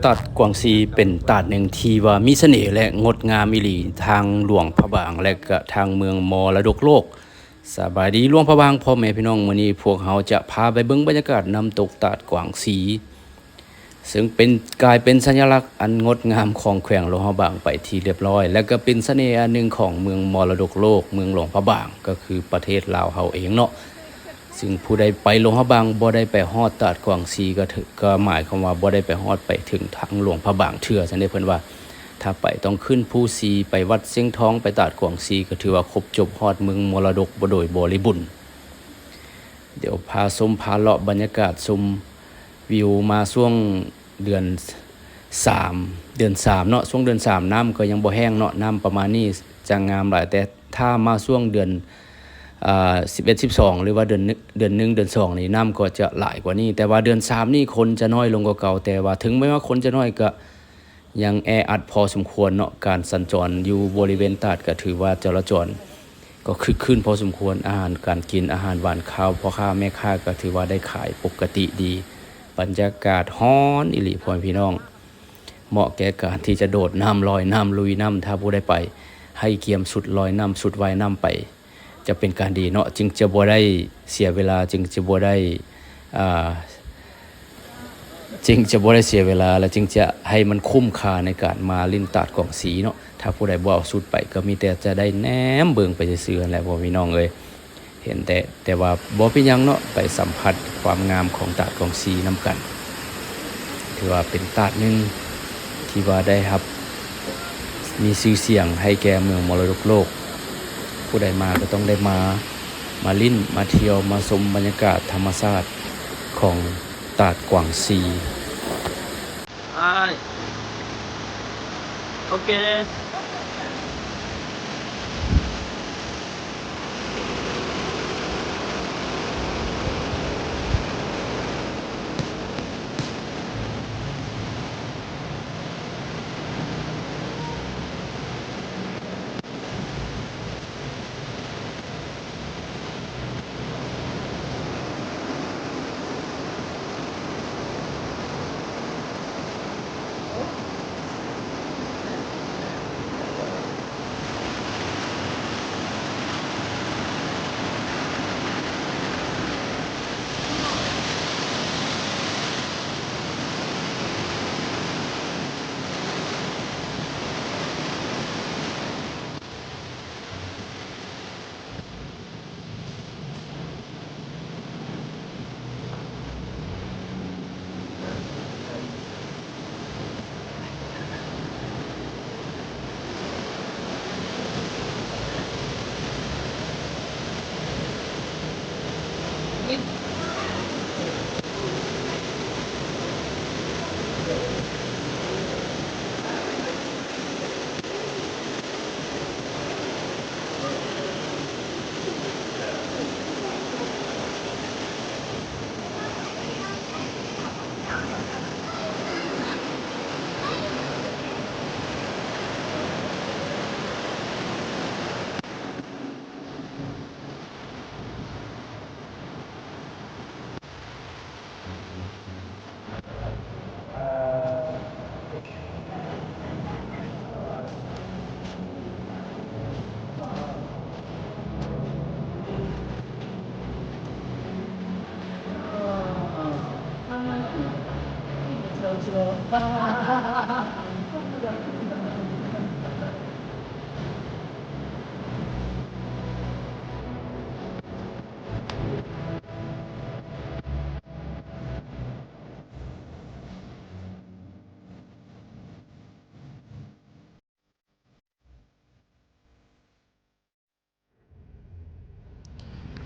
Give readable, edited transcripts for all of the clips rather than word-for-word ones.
ตัดกวางซีเป็นตาดหนึ่งที่ว่ามีเสน่ห์และงดงามอีหลีทางหลวงพระบางและก็ทางเมืองมรดกโลกสบายดีหลวงพระบางพ่อแม่พี่น้องมื้อนี้พวกเราจะพาไปเบิ่งบรรยากาศน้ำตกตาดกวางซีซึ่งเป็นกลายเป็นสัญลักษณ์อันงดงามของแขวงหลวงพระบางไปที่เรียบร้อยและก็เป็นเสน่ห์อันหนึ่งของเมืองมรดกโลกเมืองหลวงพระบางก็คือประเทศลาวเฮาเองเนาะซึ่งผู้ใดไปหลวงพระบางบ่ได้ไปฮอดตาดกวางซีก็หมายความว่าบ่ได้ไปฮอดไปถึงทางหลวงพระบางเทื่อซั่นเด้เพิ่นว่าถ้าไปต้องขึ้นภูซีไปวัดเสียงทองไปตาดกวางซีก็ถือว่าครบจบฮอดเมืองมรดกบ่โดยบริบูรณ์เดี๋ยวพาชมพาเลาะบรรยากาศชมวิวมาช่วงเดือน3เนาะช่วงเดือน3น้ำก็ยังบ่แห้งเนาะน้ำประมาณนี้จะงามหลายแต่ถ้ามาช่วงเดือน11 12หรือว่าเดือน1เดือน2นี่น้ำก็จะหลายกว่านี้แต่ว่าเดือน3นี่คนจะน้อยลงกว่าเก่าแต่ว่าถึงแม้ว่าคนจะน้อยก็ยังแออัดพอสมควรเนาะการสัญจรอยู่บริเวณตาดก็ถือว่าจราจรก็คึกคืนพอสมควรอาหารการกินอาหารหวานข้าวพ่อค้าแม่ค้าก็ถือว่าได้ขายปกติดีบรรยากาศร้อนอีหลีพ่อพี่น้องเหมาะแก่การที่จะโดดน้ำลอยน้ำลุยน้ำถ้าผู้ใดไปให้เกียมสุดลอยน้ำสุดว่ายน้ำไปจะเป็นการดีเนาะจึงจะบ่ได้เสียเวลาจึงจะบ่ได้เสียเวลาและจึงจะให้มันคุ้มค่าในการมาลิ้นตาดกวางซีเนาะถ้าผู้ใดบ่เอาสุดไปก็มีแต่จะได้แนมเบิ่งไปซื่อๆนั่นแหละพ่อพี่น้องเอ้ยเห็นแต่ว่าบ่เป็นหยังเนาะไปสัมผัสความงามของตาดกวางซีนำกันถือว่าเป็นตาดนึงที่ว่าได้รับมีชื่อเสียงให้แก่เมืองมรดกโลกผู้ใดมาก็ต้องได้มาลิ้นมาเที่ยวมาชมบรรยากาศธรรมชาติของตาดกวางซีโอเค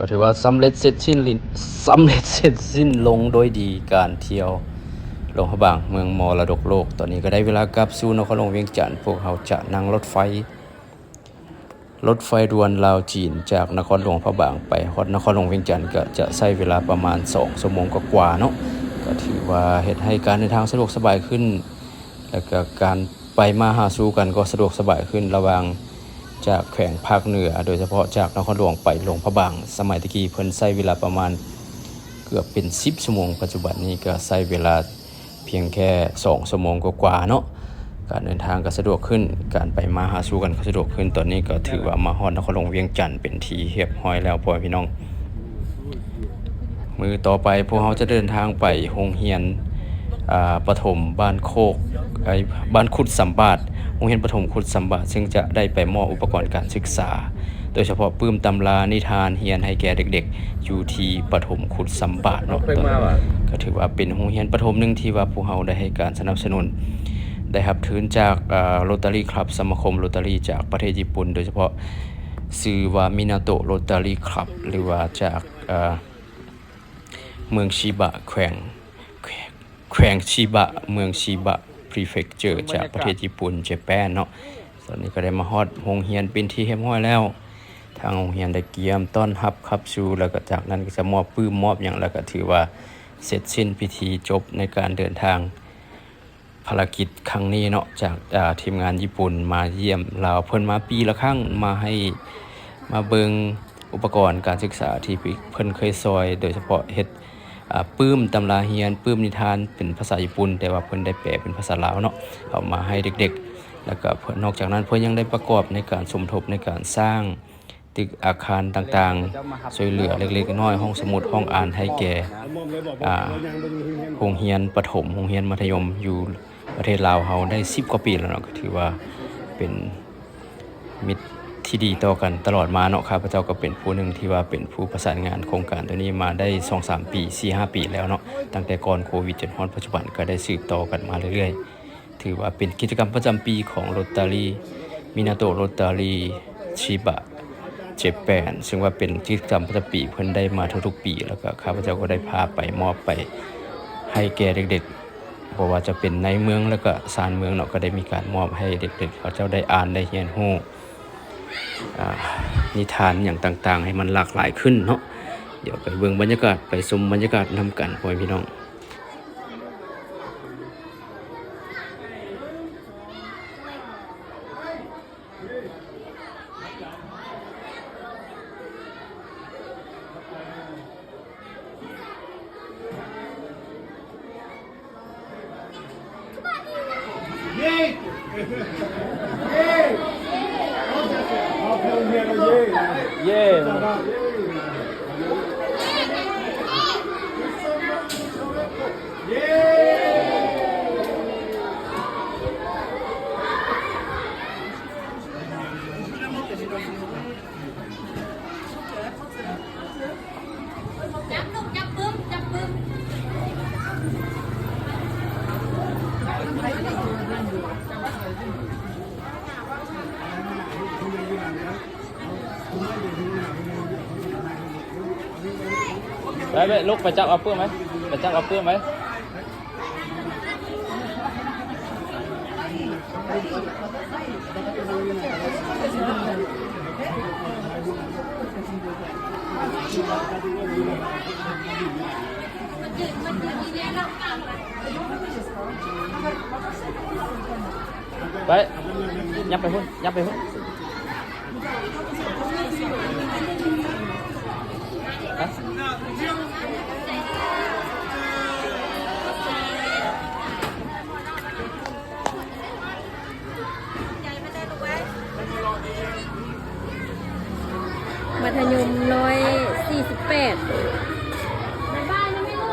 ก็ถือว่าสำเร็จเสร็จสิ้นลงโดยดีการเที่ยวหลวงพระบางเมืองมรดกโลกตอนนี้ก็ได้เวลากลับสู่นครหลวงเวียงจันทน์พวกเราจะนั่งรถไฟด่วนลาวจีนจากนครหลวงพระบางไปฮอดนครหลวงเวียงจันทน์ก็จะใช้เวลาประมาณ2ชั่วโมงกว่าๆเนาะก็ถือว่าเฮ็ดให้การเดินทางสะดวกสบายขึ้นแล้วก็การไปมาหาสู่กันก็สะดวกสบายขึ้นระหว่างจากแขวงภาคเหนือโดยเฉพาะจากนครหลวงไปหลวงพระบางสมัยตะกี้เพิ่นใช้เวลาประมาณเกือบเป็น10ชั่วโมงปัจจุบันนี้ก็ใช้เวลา เพียงแค่2 ชั่วโมงกว่าๆเนาะการเดินทางก็สะดวกขึ้นการไปมาหาสู่กันก็สะดวกขึ้นตอนนี้ก็ถือว่ามาฮอดนครหลวงเวียงจันทน์เป็นที่เรียบร้อยแล้วพ่อพี่น้องมือต่อไปพวกเราจะเดินทางไปโรงเรียนประถมบ้านโคกบ้านขุดสัมบาทโรงเรียนประถมขุดสัมบาทซึ่งจะได้ไปมอบอุปกรณ์การศึกษาโดยเฉพาะปื้มตำรานิทานเรียนให้แก่เด็กๆอยู่ที่ประถมขุดสัมบาทเนาะก็ถือว่าเป็นโรงเรียนประถมหนึ่งที่ว่าพวกเราได้ให้การสนับสนุนได้รับทุนจากโรตารี่คลับสมาคมโรตารี่จากประเทศญี่ปุ่นโดยเฉพาะชื่อว่ามินาโตะโรตารี่คลับหรือว่าจากเมืองชิบะแขวงชิบะเมืองชิบะพรีเฟกเจอร์จากประเทศญี่ปุ่นญี่ปุ่นเนาะตอนนี้ก็ได้มาฮอดโรงเรียนเป็นที่เรียบร้อยแล้วทางโรงเรียนได้เกียมต้อนรับขับสู่แล้วก็จากนั้นก็จะมอบปื้มมอบอย่างแล้วก็ถือว่าเสร็จสิ้นพิธีจบในการเดินทางภารกิจครั้งนี้เนาะจากทีมงานญี่ปุ่นมาเยี่ยมลาวเพิ่นมาปีละครั้งมาให้มาเบิงอุปกรณ์การศึกษาที่เพิ่นเคยซอยโดยเฉพาะเฮ็ดปื้มตำราเรียนปื้มนิทานเป็นภาษาญี่ปุ่นแต่ว่าเพิ่นได้แปลเป็นภาษาลาวเนาะเอามาให้เด็กๆแล้วก็นอกจากนั้นเพิ่นยังได้ประกอบในการสมทบในการสร้างตึกอาคารต่างๆช่วยเหลือเล็กๆน้อยๆห้องสมุดห้องอ่านให้แก่โรงเรียนประถมโรงเรียนมัธยมอยู่ประเทศลาวเฮาได้10 กว่าปีแล้วเนาะก็ถือว่าเป็นมิตรที่ดีต่อกันตลอดมาเนาะข้าพเจ้าก็เป็นผู้หนึ่งที่ว่าเป็นผู้ประสานงานโครงการตัวนี้มาได้ 2-3 ปี 4-5 ปีแล้วเนาะตั้งแต่ก่อนโควิดจนฮอดปัจจุบันก็ได้สืบต่อกันมาเรื่อยๆถือว่าเป็นกิจกรรมประจำปีของโรตารีมินาโตะโรตารีชิบะญี่ปุ่นซึ่งว่าเป็นกิจกรรมประจำปีเพิ่นได้มาทุกๆปีแล้วก็ข้าพเจ้าก็ได้พาไปมอบไปให้แก่เด็กๆบ่ว่าจะเป็นในเมืองแล้วก็ชานเมืองเนาะก็ได้มีการมอบให้เด็กๆเขาเจ้าได้อ่านได้เรียนรู้นิทานอย่างต่างๆให้มันหลากหลายขึ้นเนาะเดี๋ยวไปเบิ่งบรรยากาศไปชมบรรยากาศนำกันพ่อพี่น้องเย้จับปึ้มไปลุกไปจับเอาปื้มไหมไปจับเอาปื้มไหมไปยับไปพุ่นยับไปพุ่นมัธยม148บ้านยังไม่รู้